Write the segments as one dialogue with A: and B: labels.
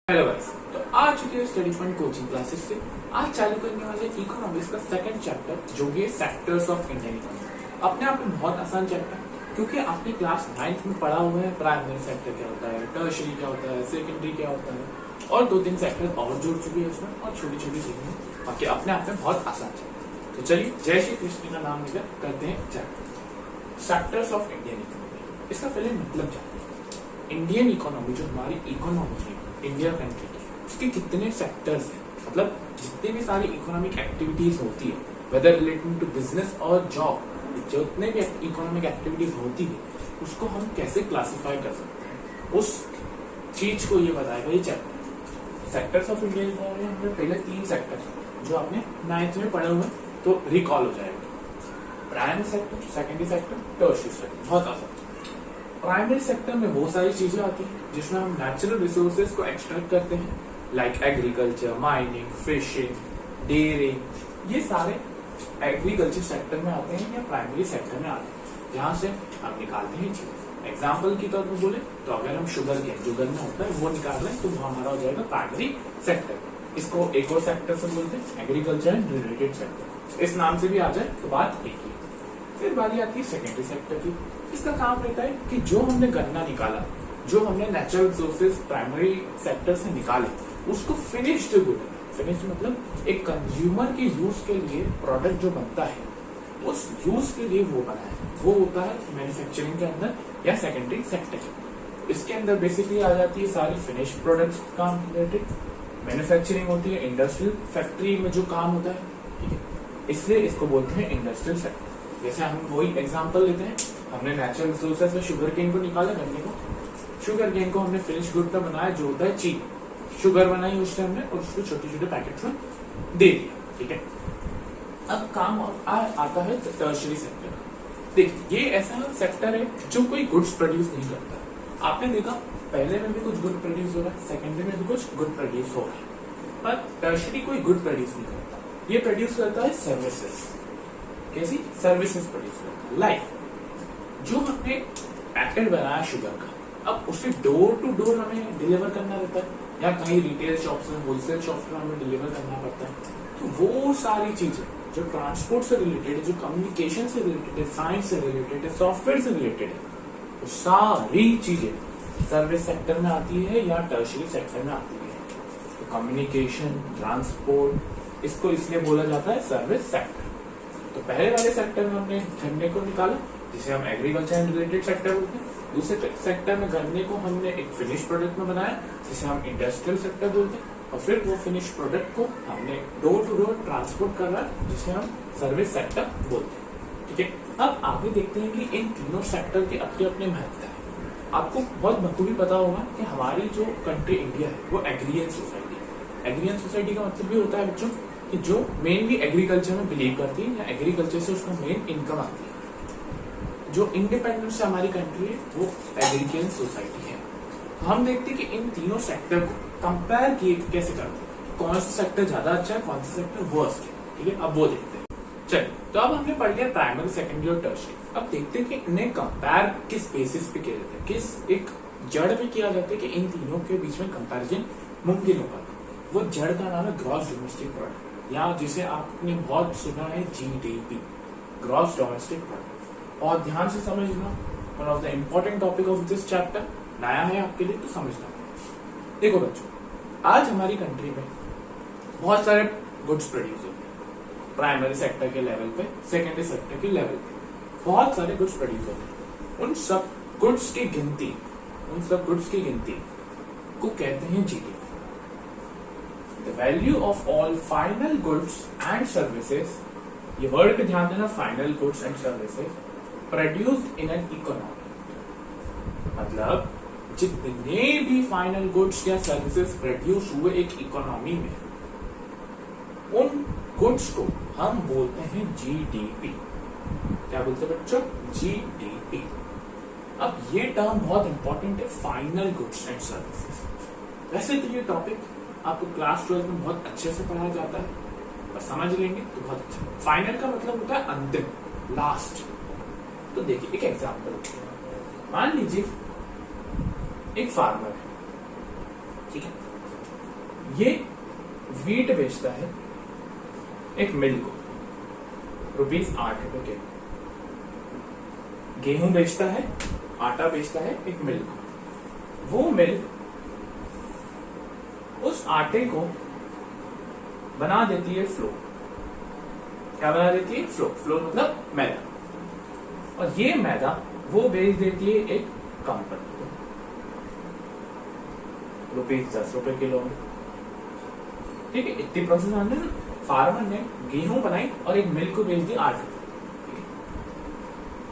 A: Hello guys, तो आ चुके हैं स्टडी पॉइंट कोचिंग क्लासेस से। आज चालू करने वाले इकोनॉमिक्स का सेकंड चैप्टर जो कि सेक्टर्स ऑफ इंडियन इकोनॉमी। अपने आप में बहुत आसान चैप्टर, क्योंकि आपने क्लास 9th में पढ़ा हुआ है प्राइमरी सेक्टर क्या होता है, टर्शियरी क्या होता है, सेकेंडरी क्या होता है, और 2-3 सेक्टर और जुड़ चुके हैं उसमें, और छोटी छोटी चीजें। बाकी अपने आप में बहुत आसान चैप्टर। तो चलिए जय श्री कृष्ण का नाम लेकर करते हैं chapter sectors of Indian economy. इसका पहले मतलब जानते हैं। इंडियन इकोनॉमी जो हमारी इकोनॉमी है इंडिया कंट्री की, उसके कितने सेक्टर्स हैं, मतलब जितनी भी सारी इकोनॉमिक एक्टिविटीज होती है, वेदर रिलेटिंग टू बिजनेस और जॉब, जितने भी इकोनॉमिक एक्टिविटीज होती है उसको हम कैसे क्लासिफाई कर सकते हैं, उस चीज को ये बताएगा ये chapter. Sectors of Indian economy में पहले 3 सेक्टर जो आपने 9th में पढ़े हुए तो रिकॉल हो जाएगा। Primary sector, secondary sector, tertiary sector. बहुत आसान। प्राइमरी सेक्टर में वो सारी चीजें आती हैं जिसमें हम नेचुरल रिसोर्सेज को एक्सट्रैक्ट करते हैं, like agriculture, mining, fishing, dairying. ये सारे एग्रीकल्चर सेक्टर में आते हैं या प्राइमरी सेक्टर में आते हैं, जहां से हम निकालते हैं चीजें। एग्जाम्पल की तौर पर बोले तो अगर हम शुगर केन जो गन्ना होता है वो निकाल रहे हैं तो वो हमारा हो जाएगा प्राइमरी सेक्टर। इसको एक और सेक्टर से बोलते हैं एग्रीकल्चर एंड रिलेटेड सेक्टर। इस नाम से भी आ जाए तो बात एक ही। फिर बारी आती है सेकेंडरी सेक्टर की। इसका काम रहता है कि जो हमने गन्ना निकाला, जो हमने नेचुरल रिसोर्सेज प्राइमरी सेक्टर से निकाले, उसको फिनिश्ड गुड, फिनिश्ड मतलब एक कंज्यूमर के यूज के लिए प्रोडक्ट जो बनता है उस यूज के लिए वो बना है, वो होता है मैन्युफैक्चरिंग के अंदर या सेकेंडरी सेक्टर। इसके अंदर बेसिकली आ जाती है सारी फिनिश्ड प्रोडक्ट्स काम रिलेटेड। मैन्युफैक्चरिंग होती है इंडस्ट्रियल फैक्ट्री में जो काम होता है, ठीक है, इसलिए इसको बोलते हैं इंडस्ट्रियल सेक्टर। जैसे हम वही एग्जांपल लेते हैं, हमने नेचुरल रिसोर्सेज से शुगर केन को निकाला, गन्ने को, शुगर केन को हमने फिनिश गुड का बनाया जो होता है चीनी, शुगर बनाई उससे हमने और उसको छोटे छोटे पैकेट्स में दे दिया, ठीक है। अब काम आता है टर्शियरी सेक्टर। देखिए ये ऐसा सेक्टर है जो कोई गुड्स प्रोड्यूस नहीं करता। आपने देखा पहले में भी कुछ गुड प्रोड्यूस हो रहा है, सेकेंडरी में भी कुछ गुड प्रोड्यूस हो रहा है, पर टर्शियरी कोई गुड प्रोड्यूस नहीं करता। ये प्रोड्यूस करता है सर्विसेज। कैसी सर्विसेज प्रोड्यूस करता है, लाइक जो हमने पैकेट बनाया शुगर का, अब उसे डोर टू डोर हमें डिलीवर करना रहता है, या कहीं रिटेल शॉप्स में, होलसेल शॉप्स में हमें डिलीवर करना पड़ता है। तो वो सारी चीजें जो ट्रांसपोर्ट से रिलेटेड है, जो कम्युनिकेशन से रिलेटेड है, साइंस से रिलेटेड है, सॉफ्टवेयर से रिलेटेड है, वो सारी चीजें सर्विस सेक्टर में आती है या टर्शियरी सेक्टर में आती है। तो कम्युनिकेशन, ट्रांसपोर्ट, इसको इसलिए बोला जाता है सर्विस सेक्टर। तो पहले वाले सेक्टर में हमने गन्ने को निकाला जिसे हम एग्रीकल्चर एंड रिलेटेड सेक्टर बोलते हैं। दूसरे सेक्टर में गन्ने को हमने एक फिनिश प्रोडक्ट में बनाया जिसे हम इंडस्ट्रियल सेक्टर बोलते हैं, और फिर वो फिनिश प्रोडक्ट को हमने डोर टू डोर ट्रांसपोर्ट कर रहा है जिसे हम सर्विस सेक्टर बोलते हैं, ठीक है। अब आगे देखते हैं कि इन तीनों सेक्टर के अपने अपने महत्व है। आपको बहुत बखूबी पता होगा कि हमारी जो कंट्री इंडिया है वो एग्रीरियन सोसाइटी है। एग्रीरियन सोसाइटी का मतलब भी होता है बच्चों कि जो मेनली एग्रीकल्चर में बिलीव करती है या एग्रीकल्चर से उसका मेन इनकम आती है। जो इंडिपेंडेंस से हमारी कंट्री है वो एग्रीरियन सोसाइटी है। हम देखते हैं कि इन तीनों सेक्टर को कंपेयर किए कैसे करते हैं, कौन सा सेक्टर ज्यादा अच्छा है, कौन सा सेक्टर वर्स्ट है, ठीक है। अब वो देखते हैं। चलिए, तो अब हमने पढ़ लिया प्राइमरी, सेकेंडरी और टर्शियरी। अब देखते हैं कि इन्हें कंपेयर किस बेसिस पे किया जाता है, किस एक जड़ पे किया जाता है कि इन तीनों के बीच में कंपैरिजन मुमकिन होगा। वो जड़ का नाम है ग्रॉस डोमेस्टिक प्रोडक्ट, या जिसे आपने बहुत सुना है GDP, ग्रॉस डोमेस्टिक प्रोडक्ट। और ध्यान से समझना, one of the important topic of this chapter, नया है आपके लिए तो समझना। देखो बच्चों, आज हमारी कंट्री में बहुत सारे गुड्स प्रोड्यूस होते हैं, प्राइमरी सेक्टर के लेवल पे, सेकेंडरी सेक्टर के लेवल पे बहुत सारे गुड्स प्रोड्यूस होते हैं। उन सब गुड्स की गिनती को कहते हैं GDP। The value of all final goods and services, ये वर्ड पे ध्यान देना, final goods and services produced in an economy, मतलब जितने भी फाइनल गुड्स या सर्विसेज प्रोड्यूस हुए एक इकोनॉमी में, उन गुड्स को हम बोलते हैं GDP। क्या बोलते हैं बच्चों? GDP। अब ये टर्म बहुत इंपॉर्टेंट है, फाइनल गुड्स एंड सर्विसेज। वैसे तो ये टॉपिक आपको क्लास 12 में बहुत अच्छे से पढ़ाया जाता है, और समझ लेंगे तो बहुत अच्छा। फाइनल का मतलब होता है अंतिम, लास्ट। तो देखिए एक एग्जांपल, मान लीजिए एक फार्मर है, ठीक है, ये वीट बेचता है एक मिल को ₹8 के। गेहूं बेचता है, आटा बेचता है एक मिल को। वो मिल उस आटे को बना देती है फ्लोर। क्या बना देती है? फ्लोर। फ्लोर मतलब मैदा। और ये मैदा वो बेच देती है एक कंपनी को ₹10 किलो में। ठीक है, इतनी प्रोसेस हमने फार्मर ने गेहूं बनाई और एक मिल को बेच दी ₹8।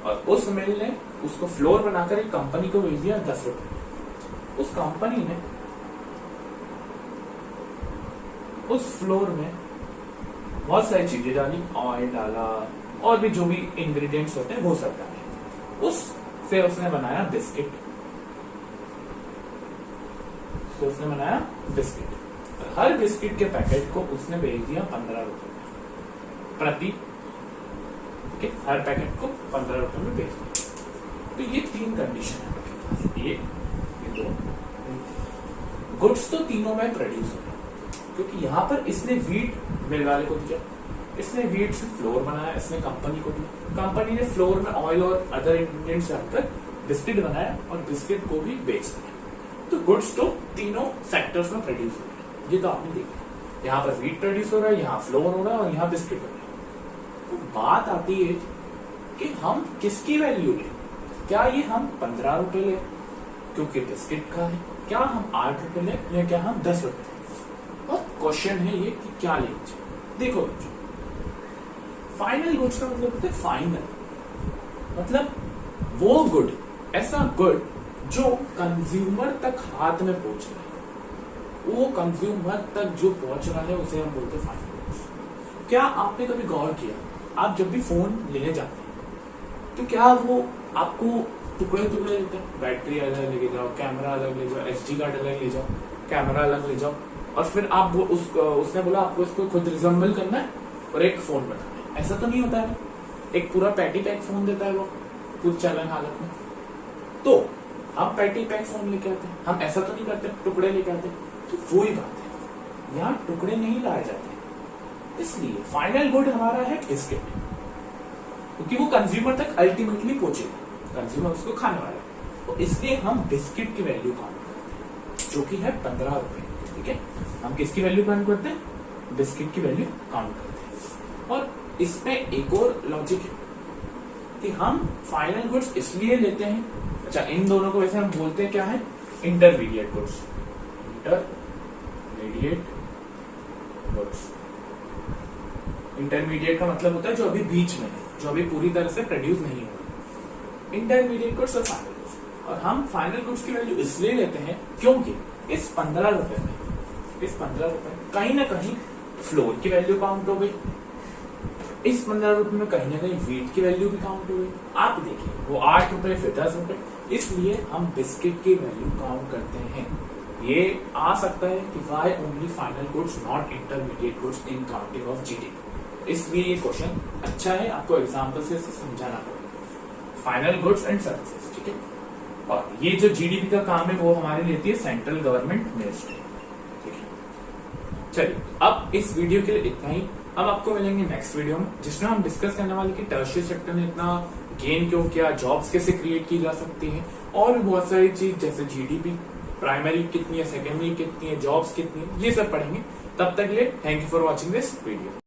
A: और उस मिल ने उसको फ्लोर बनाकर एक कंपनी को बेच दिया ₹10। उस कंपनी ने उस फ्लोर में बहुत सारी चीजें डाली, ऑयल डाला और भी जो भी इंग्रेडिएंट्स होते हैं वो सब डाले। उससे उसने बनाया बिस्किट। हर बिस्किट के पैकेट को उसने बेच दिया ₹15 प्रति। ठीक है, हर पैकेट को ₹15 में बेच दिया। तो ये 3 कंडीशन है। ये दो गुड्स तो तीनों में प्रोड्यूस हो, क्योंकि यहाँ पर इसने वीट मिल वाले को दिया, इसने वीट से फ्लोर बनाया, इसने कंपनी को दिया, कंपनी ने फ्लोर में ऑयल और अदर इंग्रेडिएंट्स डालकर बिस्किट बनाया और बिस्किट को भी बेच दिया। तो गुड्स तो तीनों सेक्टर्स में प्रोड्यूस हो रहा है। ये तो आपने देखा, यहाँ पर वीट प्रोड्यूस हो रहा है, यहाँ फ्लोर हो रहा है और यहाँ बिस्किट हो रहा है। तो बात आती है कि हम किसकी वैल्यू लें? क्या ये हम ₹15 लें क्योंकि बिस्किट का है, क्या हम ₹8 लें या क्या हम ₹10? और क्वेश्चन है ये कि क्या लेना चाहिए। देखो बच्चों, फाइनल गुड्स का मतलब होता है फाइनल, मतलब वो गुड, ऐसा गुड जो कंज्यूमर तक हाथ में पहुंच रहा है। वो कंज्यूमर तक जो पहुंच रहा है उसे हम बोलते हैं फाइनल गुड्स। क्या आपने कभी गौर किया, आप जब भी फोन लेने जाते हैं तो क्या वो आपको टुकड़े टुकड़े देते हैं? बैटरी अलग लेके जाओ, कैमरा अलग ले जाओ, SD कार्ड अलग ले जाओ, कैमरा अलग ले जाओ, और फिर आप उसने बोला आपको इसको खुद रिजम्बल करना है और एक फोन बनाना है। ऐसा तो नहीं होता है, एक पूरा पैटी पैक फोन देता है वो पूरी चालन हालत में। तो हम पैटी पैक फोन लेके आते हैं, हम ऐसा तो नहीं करते टुकड़े लेके आते। तो वो ही बात है, यहाँ टुकड़े नहीं लाए जाते। इसलिए फाइनल गुड हमारा है बिस्किट, क्योंकि वो कंज्यूमर तक अल्टीमेटली पहुंचेगा, कंज्यूमर उसको खाने वाला है। तो इसलिए हम बिस्किट की वैल्यू काउंट करते हैं, जो कि है ₹15। ठीक है, हम किसकी वैल्यू काउंट करते हैं? बिस्किट की वैल्यू काउंट करते हैं। और इसमें एक और लॉजिक है कि हम फाइनल गुड्स इसलिए लेते हैं, अच्छा इन दोनों को वैसे हम बोलते हैं क्या है? Intermediate goods. इंटरमीडिएट का मतलब होता है जो अभी बीच में है, जो अभी पूरी तरह से प्रोड्यूस नहीं हुआ। इंटरमीडिएट गुड्स और फाइनल गुड्स। और हम फाइनल गुड्स की वैल्यू इसलिए लेते हैं क्योंकि इस ₹15 में कहीं ना कहीं फ्लोर की वैल्यू काउंट हो गई, इस ₹15 में कहीं ना कहीं वीट की वैल्यू भी काउंट हो गई। आप देखिए वो ₹8 फिर ₹10, इसलिए हम बिस्किट की वैल्यू काउंट करते हैं। ये आ सकता है कि why only final goods not intermediate goods in counting of GDP। इसलिए ये क्वेश्चन अच्छा है, आपको एग्जाम्पल से समझाना पड़ेगा। फाइनल गुड्स एंड सर्विसेज, ठीक है। और ये जो GDP का काम है वो हमारी लेती है सेंट्रल गवर्नमेंट मिनिस्ट्री। ठीक है, चलिए अब इस वीडियो के लिए इतना ही। अब आपको मिलेंगे नेक्स्ट वीडियो में, जिसमें हम डिस्कस करने वाले कि टर्शियरी सेक्टर ने इतना गेन क्यों किया, जॉब्स कैसे क्रिएट की जा सकती हैं, और भी बहुत सारी चीज जैसे GDP, प्राइमरी कितनी है, सेकेंडरी कितनी है, जॉब्स कितनी है, ये सब पढ़ेंगे। तब तक के लिए thank you for watching this video.